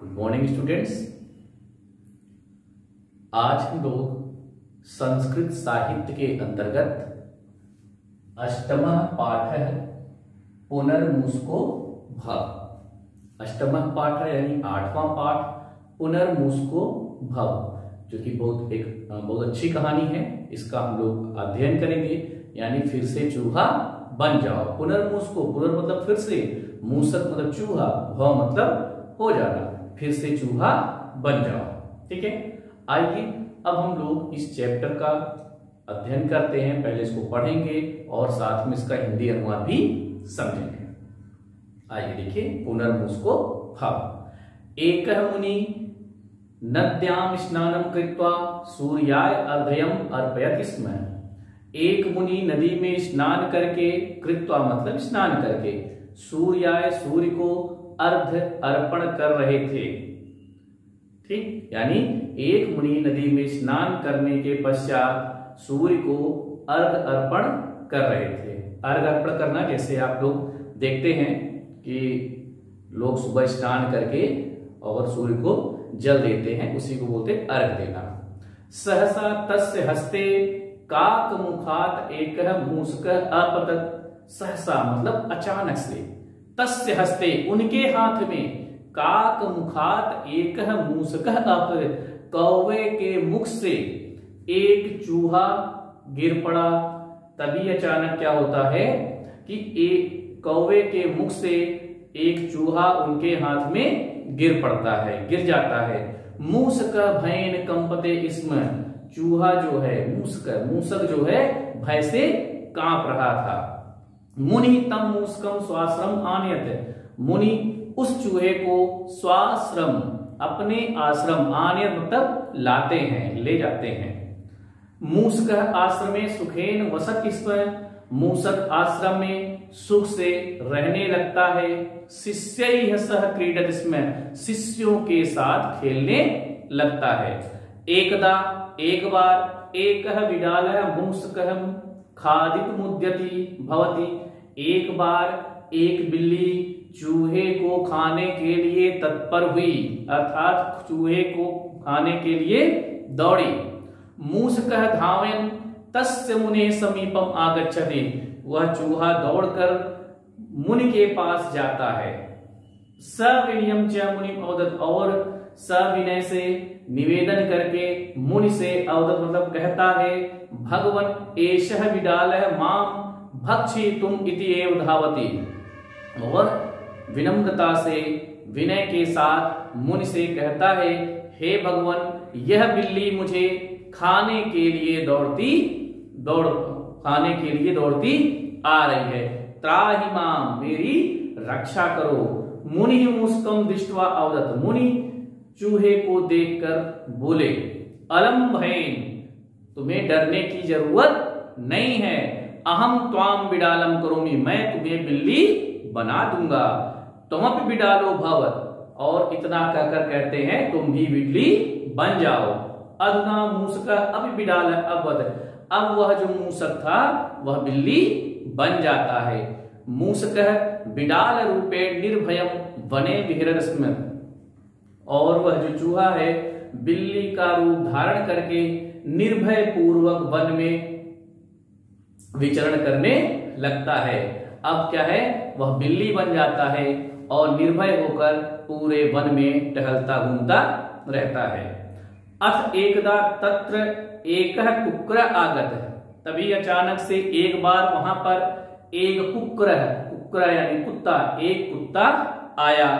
Good morning students. आज हम लोग संस्कृत साहित्य के अंतर्गत अष्टमः पाठः पुनर्मूसको भव। अष्टमः पाठ यानी 8वां पाठ पुनर्मूसको भव, जो कि बहुत अच्छी कहानी है। इसका हम लोग अध्ययन करेंगे, यानी फिर से चूहा बन जाओ। पुनर्मूसको, पुनर् मतलब फिर से, मूसक मतलब चूहा, भव मतलब हो जाना, फिर से चूहा बन जाओ। ठीक है, आइए अब हम लोग इस चैप्टर का अध्ययन करते हैं। पहले इसको पढ़ेंगे और साथ में इसका हिंदी अनुवाद भी समझेंगे। आइए देखिए, पुनर्मूसको भव। एकः मुनि नद्यां स्नानं कृत्वा सूर्याय अर्घ्यं अर्पयति स्म। एक मुनि नदी में स्नान करके, कृत्वा मतलब स्नान करके, सूर्याय सूर्य को अर्घ्य अर्पण कर रहे थे। ठीक, यानी एक मुनि नदी में स्नान करने के पश्चात सूर्य को अर्घ्य अर्पण कर रहे थे। अर्घ्य अर्पण करना, जैसे आप लोग देखते हैं कि लोग सुबह स्नान करके और सूर्य को जल देते हैं, उसी को बोलते अर्घ्य देना। सहसा तस्य हस्ते काक मुखात एकः मूषकः अपतत। सहसा मतलब अचानक से, तस्य हस्ते उनके हाथ में, काक मुखात एकः मूषकः अपतत कौवे के मुख से एक चूहा गिर पड़ा। तभी अचानक क्या होता है कि एक कौवे के मुख से एक चूहा उनके हाथ में गिर पड़ता है, गिर जाता है। मूषक भयन कंपते स्म। चूहा जो है, मूषक जो है भय से कांप रहा था। मुनि तम मूषकम स्वाश्रम आनयत। मुनि उस चूहे को स्वाश्रम अपने आश्रम, आनयत मतलब लाते हैं, ले जाते हैं। मूषक आश्रमे सुखेन वसत स्म। मूषक आश्रम में सुख से रहने लगता है। शिष्यैः सह क्रीडत स्म। शिष्यों के साथ खेलने लगता है। एकदा एक बार, एकः विडालः मूषकः खादित मुद्यति भवति। एक बार एक बिल्ली चूहे को खाने के लिए तत्पर हुई, अर्थात चूहे को खाने के लिए दौड़ी। मूषकः धावयन् तस्य मुने समीपम आगच्छति। वह चूहा दौड़कर मुनि के पास जाता है। सविनयं च मुनि अवदत्, और सविनय से निवेदन करके मुनि से अवदत् मतलब कहता है, भगवन् एषः विडालः माम भक्षितुम् इति एव धावति। और विनम्रता से, विनय के साथ मुनि से कहता है, हे भगवान, यह बिल्ली मुझे खाने के लिए दौड़ती आ रही है। त्राहि माम, मेरी रक्षा करो। मुनि मूषकं दृष्ट्वा अवदत्। मुनि चूहे को देखकर बोले, अलम भयेन, तुम्हें डरने की जरूरत नहीं है। अहम त्वाम बिडालम करोमि, मैं तुम्हें बिल्ली बना दूंगा। तुमपि बिडालो भव, और इतना कहकर कहते हैं तुम भी बिल्ली बन जाओ। अधुना मूषक अभी बिडाल अवद। अब वह जो मूषक था वह बिल्ली बन जाता है। मूषक बिडाल रूपे निर्भयम वने विहरन् स्म। और वह जो चूहा है बिल्ली का रूप धारण करके निर्भय पूर्वक वन में विचरण करने लगता है। अब क्या है, वह बिल्ली बन जाता है और निर्भय होकर पूरे वन में टहलता घूमता रहता है। अथ एकदा तत्र एकः कुक्र आगत। तभी अचानक से एक बार वहां पर एक कुक्र यानी कुत्ता, एक कुत्ता आया।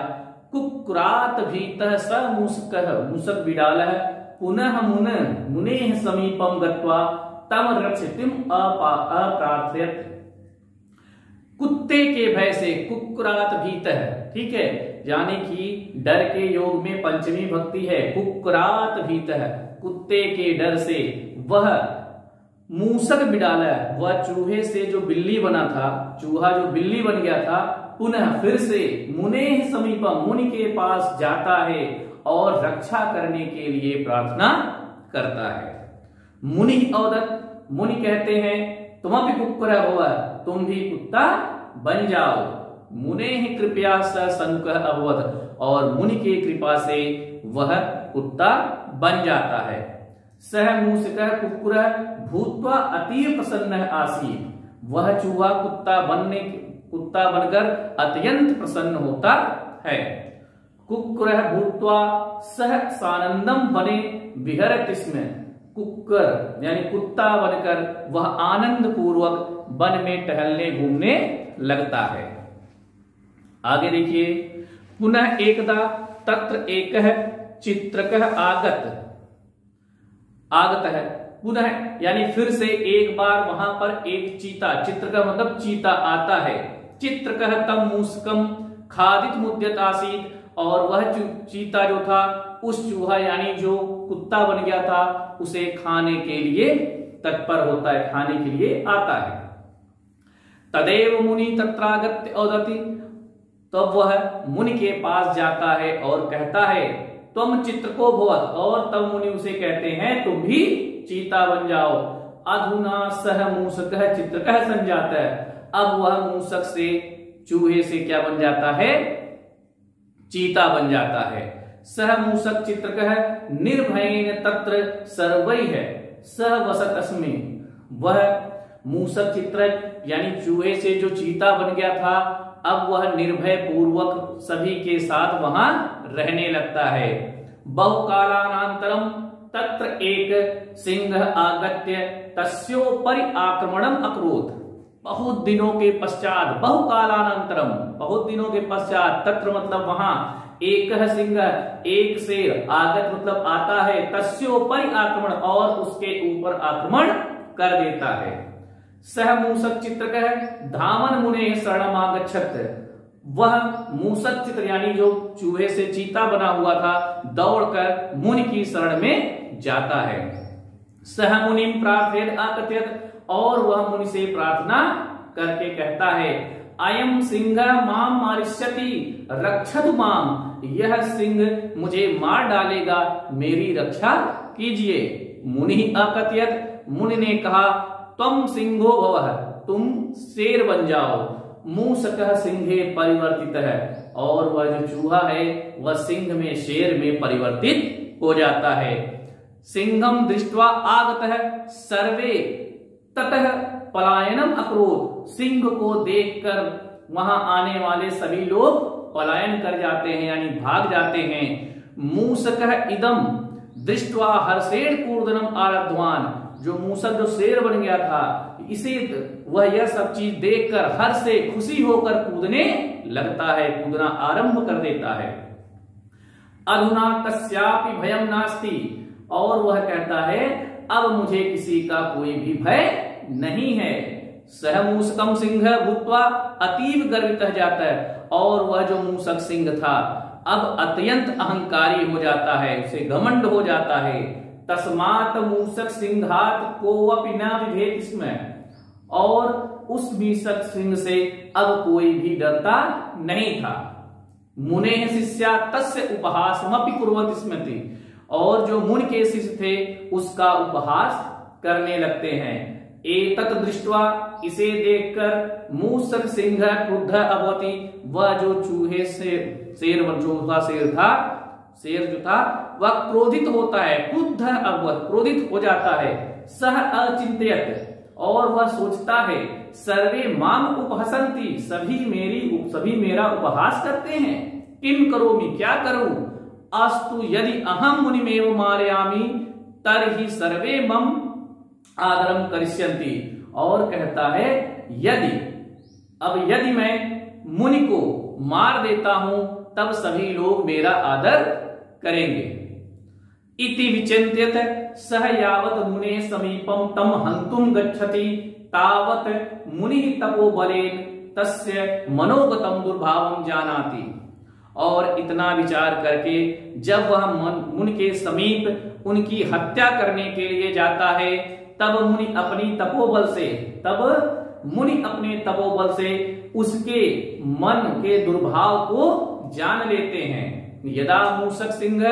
कुक्रात भीतः स मूषकः, मूषक बिडालः पुनः मुनेः समीपं गत्वा तम रक्षितुम् अप्रार्थयत्। कुत्ते के भय से, कुक्रात भीतः, ठीक है, यानी कि डर के योग में पंचमी भक्ति है। कुक्रात भीतः, कुत्ते के डर से वह मूषक बिडाला, वह चूहे से जो बिल्ली बना था, चूहा जो बिल्ली बन गया था, पुनः फिर से मुने समीपम, मुनि के पास जाता है और रक्षा करने के लिए प्रार्थना करता है। मुनि अवदत्, मुनि कहते हैं, तुम भी कुक्कुर हुआ, तुम भी कुत्ता बन जाओ। मुने कृपया स सनुकः अभवत्, और मुनि के कृपा से वह कुत्ता बन जाता है। सह मूषकः कुक्कुरः भूत्वा अतीव प्रसन्न आसीत्, वह चूहा कुत्ता बनकर अत्यंत प्रसन्न होता है। कुक्कुरः भूत्वा सह सानंदम बने विहरति स्म, कुक्कर यानी कुत्ता बनकर वह आनंद पूर्वक वन में टहलने घूमने लगता है। आगे देखिए, पुनः एकदा तत्र एकः चित्रकः आगत है, पुनः यानी फिर से एक बार वहां पर एक चीता, चित्र का मतलब चीता आता है। चित्रकः तम मूषकम खादित मुद्यत आसीत, और वह चीता जो था उस चूहा यानी जो कुत्ता बन गया था उसे खाने के लिए तत्पर होता है, खाने के लिए आता है। तदेव मुनि तत्रागत्य औदति, तब वह मुनि के पास जाता है और कहता है तुम चित्रको भवत्, और तब मुनि उसे कहते हैं तुम भी चीता बन जाओ। अधुना सह मूषकः चित्रकः संजातः, अब वह मूषक से चूहे से क्या बन जाता है, चीता बन जाता है। सह मूषक चित्रकः निर्भयेन तत्र सर्वैः सह वसत अस्मि, वह मूषक चित्रक यानी चूहे से जो चीता बन गया था अब वह निर्भय पूर्वक सभी के साथ वहां रहने लगता है। बहुकालानंतरम तत्र एक सिंह आगत्य तस्योपरि आक्रमणम अकरोत्, बहुत दिनों के पश्चात, बहुकालानंतरम बहुत दिनों के पश्चात, तत्र मतलब वहां, एक सिंह एक शेर, आगत मतलब आता है, तस्योपरि आक्रमण और उसके ऊपर आक्रमण कर देता है। सह मूषक चित्रकः धामन मुने शरणमागच्छत्, वह मूषक चित्र यानी जो चूहे से चीता बना हुआ था दौड़कर मुनि की शरण में जाता है। सह मुनिम प्रार्थयेत् आकथयत्, और वह मुनि से प्रार्थना करके कहता है अयम सिंह माम मारिष्यति रक्षतु माम, यह सिंह मुझे मार डालेगा, मेरी रक्षा कीजिए। मुनि आकथयत्, मुनि ने कहा त्वं सिंहो भवः, तुम शेर बन जाओ। मूषकः सिंहे परिवर्तित है, और वह जो चूहा है वह सिंह में शेर में परिवर्तित हो जाता है। सिंहम दृष्ट्वा आगतः सर्वे ततः पलायनम अकरोत्, सिंह को देखकर वहां आने वाले सभी लोग पलायन कर जाते हैं यानी भाग जाते हैं। मूषकः इदम दृष्ट्वा हर्षेण कूर्दनम आरब्धवान, जो मूषक जो शेर बन गया था इसे वह यह सब चीज देखकर हर्ष से खुशी होकर कूदने लगता है, कूदना आरंभ कर देता है। अधुना कस्यापि भयम नास्ति, और वह कहता है अब मुझे किसी का कोई भी भय नहीं है। सह मूषकम सिंह भूत्वा अतीव गर्वित जाता है, और वह जो मूषक सिंह था अब अत्यंत अहंकारी हो जाता है, उसे घमंड हो जाता है। तस्मात् मूषक सिंहात कोऽपि न विभेति स्म, और उस मूषक सिंह से अब कोई भी डरता नहीं था। मुने शिष्या तस्य उपहासमपि कुर्वन्ति स्म, और जो मुनि के शिष्य थे उसका उपहास करने लगते हैं। एतत् दृष्ट्वा, इसे देखकर मूषक सिंह क्रुद्ध अभवति, वह जो चूहे से शेर जो था वह क्रोधित होता है, क्रुद्ध अभवत् क्रोधित हो जाता है। सह अचिंत्यत, और वह सोचता है सर्वे माम उपहसन्ति, सभी मेरा उपहास करते हैं। किम करोमि, क्या करूं। अस्तु यदि अहम मुनिमेव मारयामि तर्हि सर्वे मम आदरम करिष्यन्ति, और कहता है यदि मैं मुनि को मार देता हूं तब सभी लोग मेरा आदर करेंगे। इति विचिन्त्यत सह यावत मुने समीपम तम हंतुम गच्छति तावत मुनि तपोबलेन तस्य मनोगतम दुर्भावम जानाति, और इतना विचार करके जब वह मुनि के समीप उनकी हत्या करने के लिए जाता है तब मुनि अपने तपोबल से उसके मन के दुर्भाव को जान लेते हैं। यदा मूषक सिंह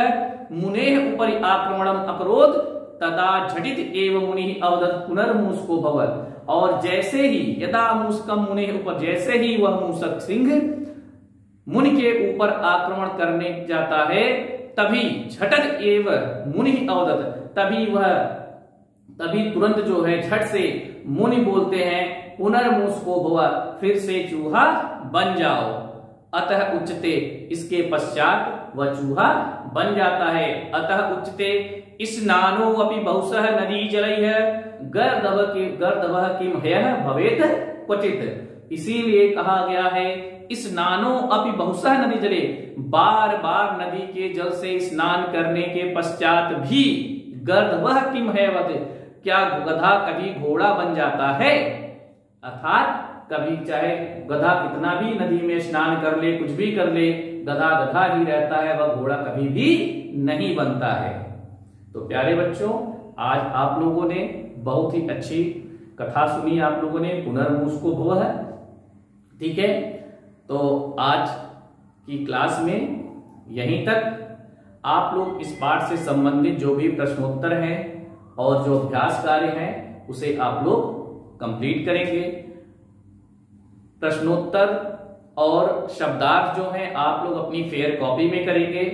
मुनेः उपरि आक्रमणम अकरोत् तदा झटित एव मुनि अवदत् पुनर्मूषको भवत्, और जैसे ही यदा मूषकम मुनि ऊपर, जैसे ही वह मूषक सिंह मुनि के ऊपर आक्रमण करने जाता है, तभी झटक एव मुनि अवदत, तभी तुरंत जो है झट से मुनि बोलते हैं पुनर्मूषको भव, फिर से चूहा बन जाओ। अतः उच्चते, इसके पश्चात वह चूहा बन जाता है। अतः उच्चते स्नानो अपि बहुशः नदी जलैः गर्दभः किम ह्यः भवेत् क्वचित्। इसीलिए कहा गया है स्नानो अपि बहुशः नदी जले, बार बार नदी के जल से स्नान करने के पश्चात भी गर्दभः किम ह्यः, क्या गधा कभी घोड़ा बन जाता है? अर्थात कभी चाहे गधा कितना भी नदी में स्नान कर ले, कुछ भी कर ले, गधा गधा ही रहता है, वह घोड़ा कभी भी नहीं बनता है। तो प्यारे बच्चों, आज आप लोगों ने बहुत ही अच्छी कथा सुनी, आप लोगों ने पुनर्मूषको भव है, ठीक है। तो आज की क्लास में यहीं तक। आप लोग इस पाठ से संबंधित जो भी प्रश्नोत्तर हैं और जो अभ्यास कार्य हैं उसे आप लोग कंप्लीट करेंगे। प्रश्नोत्तर और शब्दार्थ जो हैं आप लोग अपनी फेयर कॉपी में करेंगे,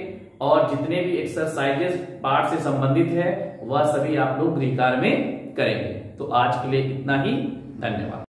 और जितने भी एक्सरसाइजेस पाठ से संबंधित है वह सभी आप लोग गृह कार्य में करेंगे। तो आज के लिए इतना ही, धन्यवाद।